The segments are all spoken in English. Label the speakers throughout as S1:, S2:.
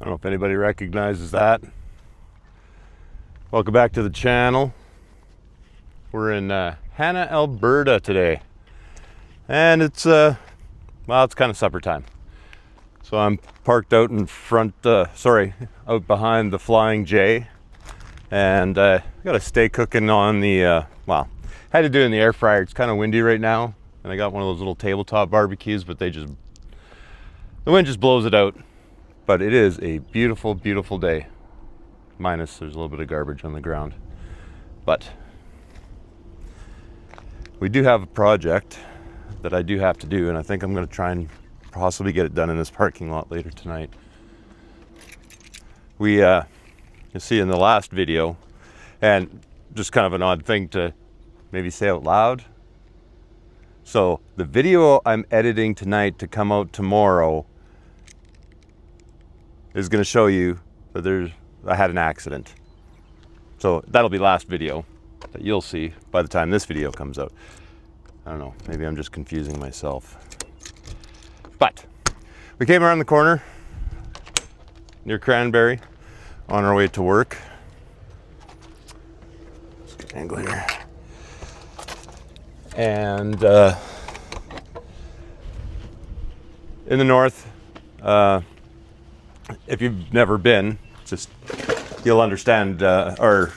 S1: I don't know if anybody recognizes that. Welcome back to the channel. We're in Hannah, Alberta today. And it's, well, it's kind of supper time. So I'm parked out in front, out behind the Flying J. And got a steak cooking on the, well, had to do it in the air fryer. It's kind of windy right now. And I got one of those little tabletop barbecues, but the wind just blows it out. But it is a beautiful, beautiful day. Minus there's a little bit of garbage on the ground. But we do have a project that I do have to do, and I think I'm going to try and possibly get it done in this parking lot later tonight. You'll see in the last video, and just kind of an odd thing to maybe say out loud. So the video I'm editing tonight to come out tomorrow is going to show you that I had an accident. So that'll be last video that you'll see by the time this video comes out. I don't know, maybe I'm just confusing myself. But we came around the corner near Cranberry on our way to work. Let's get an angle here. And in the north, if you've never been, you'll understand, or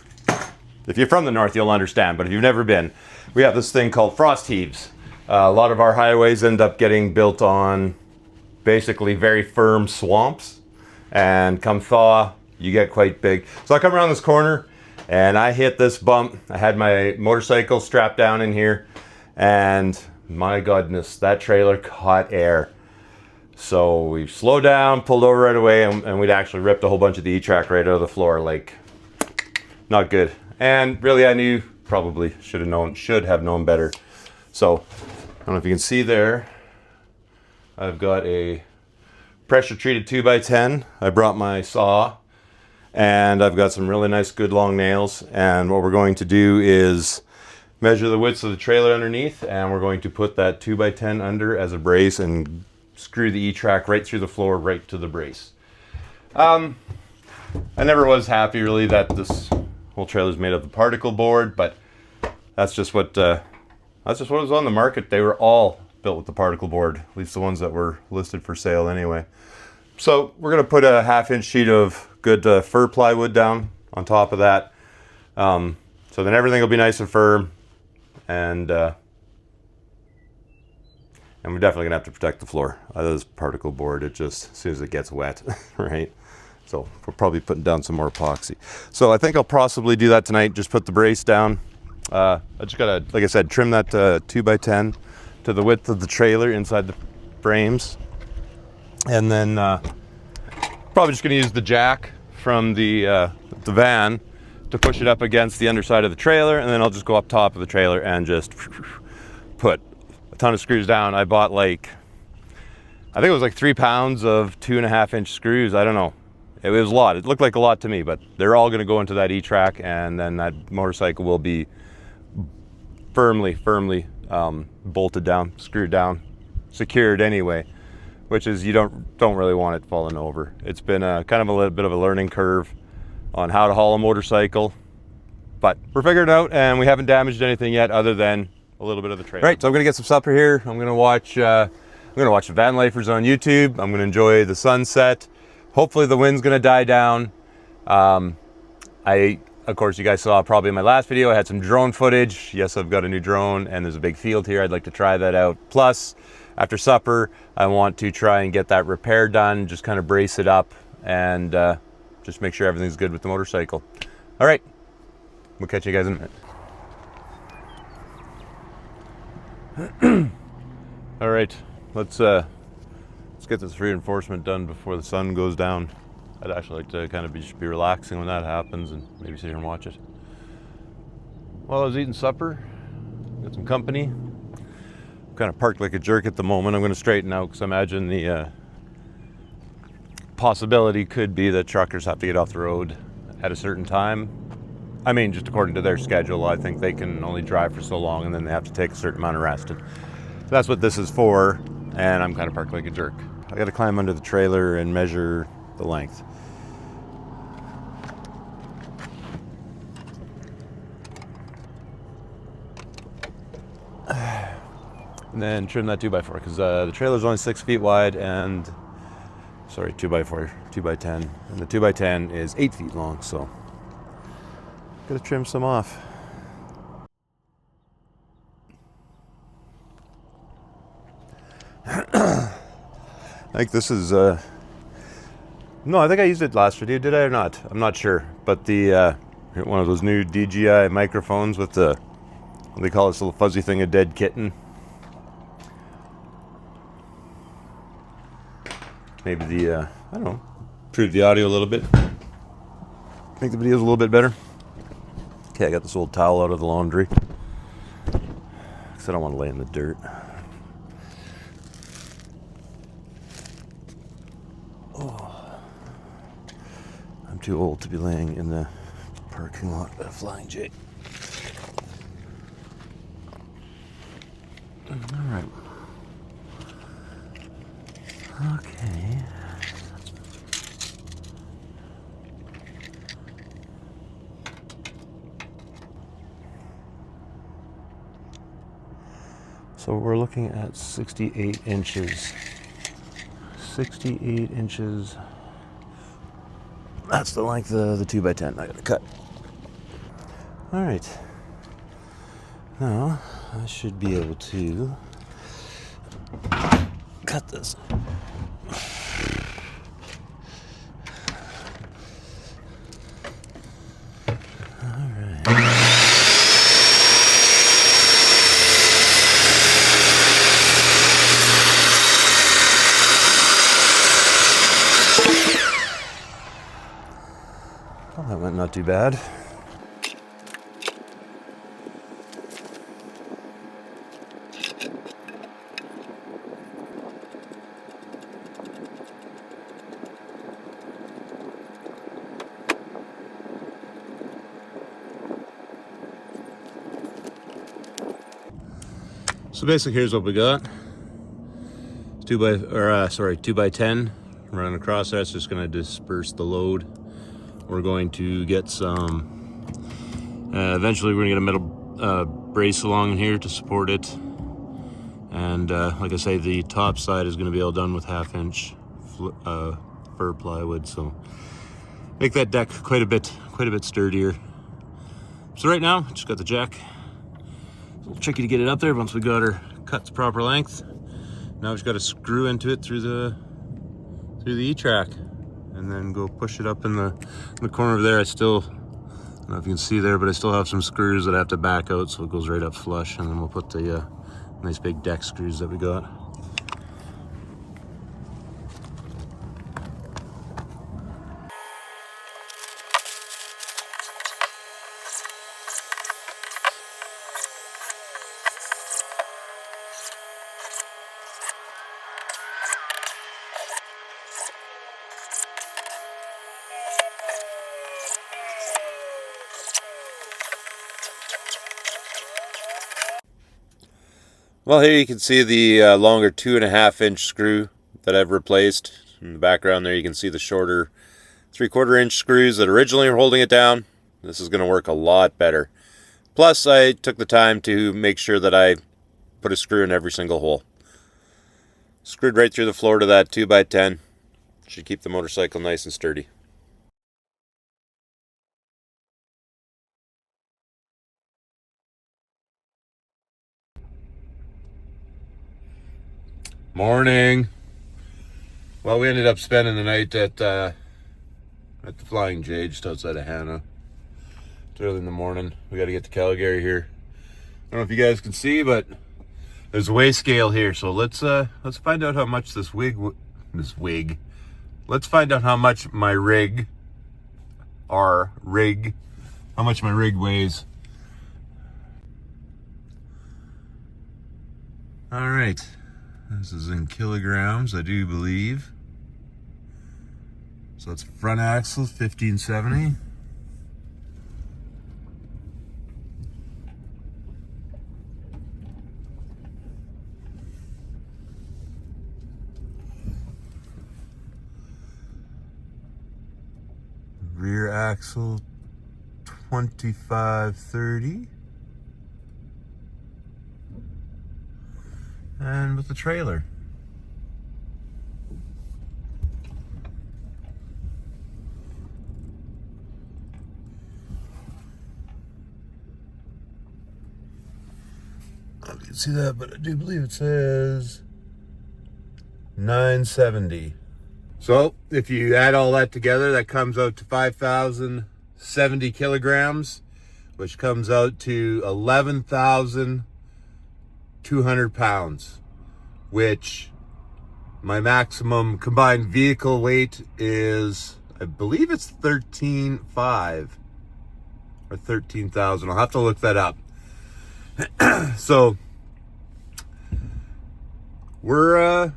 S1: if you're from the north, you'll understand, but if you've never been, we have this thing called frost heaves. A lot of our highways end up getting built on basically very firm swamps, and come thaw, you get quite big. So I come around this corner and I hit this bump. I had my motorcycle strapped down in here, and my goodness, that trailer caught air. So we slowed down, pulled over right away, and we'd actually ripped a whole bunch of the E-track right out of the floor. Like, not good. And really, I probably should have known better. So, I don't know if you can see there, I've got a pressure treated 2x10. I brought my saw, and I've got some really nice, good long nails. And what we're going to do is measure the width of the trailer underneath, and we're going to put that 2x10 under as a brace and screw the E-track right through the floor, right to the brace. I never was happy really that this whole trailer is made of the particle board, but that's just what was on the market. They were all built with the particle board, at least the ones that were listed for sale anyway. So we're gonna put a 1/2 inch sheet of good fir plywood down on top of that. So then everything will be nice and firm, and we're definitely gonna have to protect the floor. This particle board, it just, as soon as it gets wet, right? So we're probably putting down some more epoxy. So I think I'll possibly do that tonight, just put the brace down. I just gotta, like I said, trim that 2x10 to the width of the trailer inside the frames. And then probably just gonna use the jack from the van to push it up against the underside of the trailer, and then I'll just go up top of the trailer and just put a ton of screws down. I bought I think it was like 3 pounds of 2.5 inch screws. I don't know. It was a lot. It looked like a lot to me, but they're all going to go into that E-track, and then that motorcycle will be firmly bolted down, screwed down, secured anyway, which is, you don't really want it falling over. It's been kind of a little bit of a learning curve on how to haul a motorcycle, but we're figuring it out, and we haven't damaged anything yet other than a little bit of the trailer. Right, so I'm gonna get some supper here. I'm gonna watch the Vanlifers on YouTube. I'm gonna enjoy the sunset. Hopefully the wind's gonna die down. Of course, you guys saw probably in my last video, I had some drone footage. Yes, I've got a new drone, and there's a big field here. I'd like to try that out. Plus, after supper, I want to try and get that repair done, just kind of brace it up, and just make sure everything's good with the motorcycle. All right, we'll catch you guys in a minute. All right, let's get this reinforcement done before the sun goes down. I'd actually like to kind of just be relaxing when that happens, and maybe sit here and watch it. While I was eating supper, got some company. I'm kind of parked like a jerk at the moment. I'm going to straighten out, because I imagine the possibility could be that truckers have to get off the road at a certain time. I mean, just according to their schedule, I think they can only drive for so long, and then they have to take a certain amount of rest. And that's what this is for, and I'm kind of parked like a jerk. I got to climb under the trailer and measure the length. and then trim that 2x4 because the trailer's only 6 feet wide and, sorry, 2x4, 2x10, and the 2x10 is 8 feet long, so gotta trim some off. I think this is, no, I think I used it last video, did I or not? I'm not sure, but the, one of those new DJI microphones with the, what they call this little fuzzy thing, a dead kitten. Maybe the, I don't know, improve the audio a little bit, make the videos a little bit better. Okay, I got this old towel out of the laundry because I don't want to lay in the dirt. Oh, I'm too old to be laying in the parking lot at a Flying J. All right. Okay. So we're looking at 68 inches. 68 inches. That's the length of the 2x10 I gotta cut. All right. Now I should be able to cut this. Well, that went not too bad. So basically, here's what we got. 2x10 running across there. It's just going to disperse the load. We're going to get some, eventually we're going to get a metal brace along here to support it. And like I say, the top side is going to be all done with 1/2 inch fir plywood. So make that deck quite a bit sturdier. So right now, just got the jack. It's a little tricky to get it up there once we got her cut to proper length. Now we've just got to screw into it through the E-track. And then go push it up in the corner over there. I don't know if you can see there, but I still have some screws that I have to back out so it goes right up flush, and then we'll put the nice big deck screws that we got. Well, here you can see the longer 2.5 inch screw that I've replaced. In the background there you can see the shorter 3/4 inch screws that originally were holding it down. This is going to work a lot better. Plus, I took the time to make sure that I put a screw in every single hole. Screwed right through the floor to that 2x10. Should keep the motorcycle nice and sturdy. Morning. Well, we ended up spending the night at the Flying J just outside of Hannah. It's early in the morning. We got to get to Calgary here. I don't know if you guys can see, but there's a weigh scale here. So let's find out how much this wig. Let's find out how much my rig, how much my rig weighs. All right. This is in kilograms, I do believe. So it's front axle, 1570. Rear axle, 2530. and with the trailer. I don't know if you can see that, but I do believe it says 970. So if you add all that together, that comes out to 5,070 kilograms, which comes out to 11,200 pounds, which my maximum combined vehicle weight is, I believe it's 13,500 or 13,000. I'll have to look that up. So we're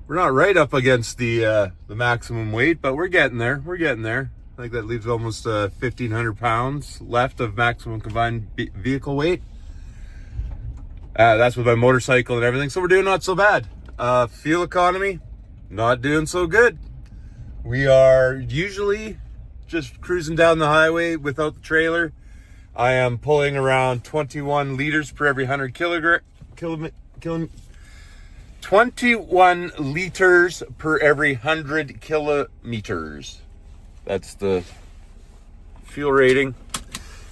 S1: not right up against the maximum weight, but we're getting there. We're getting there. I think that leaves almost 1,500 pounds left of maximum combined vehicle weight. That's with my motorcycle and everything. So we're doing not so bad. Fuel economy, not doing so good. We are usually just cruising down the highway without the trailer. I am pulling around 21 liters per every 100 21 liters per every 100 kilometers. That's the fuel rating.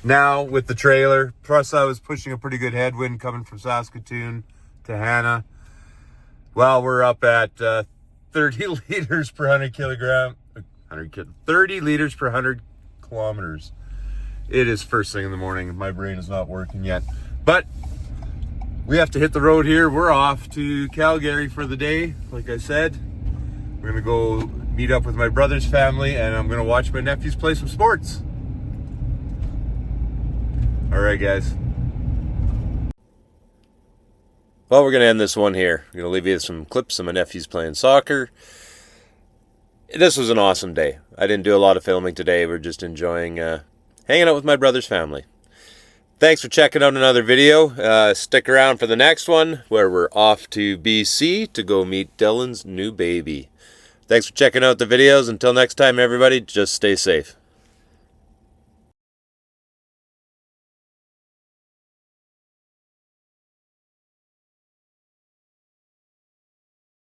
S1: Now with the trailer, plus I was pushing a pretty good headwind coming from Saskatoon to Hannah. Well, we're up at 30 liters per 100 kilogram. 30 liters per 100 kilometers. It is first thing in the morning. My brain is not working yet. But we have to hit the road here. We're off to Calgary for the day. Like I said, we're going to go meet up with my brother's family, and I'm going to watch my nephews play some sports. All right, guys. Well, we're going to end this one here. I'm going to leave you some clips of my nephews playing soccer. This was an awesome day. I didn't do a lot of filming today. We're just enjoying hanging out with my brother's family. Thanks for checking out another video. Stick around for the next one, where we're off to BC to go meet Dylan's new baby. Thanks for checking out the videos. Until next time, everybody, just stay safe.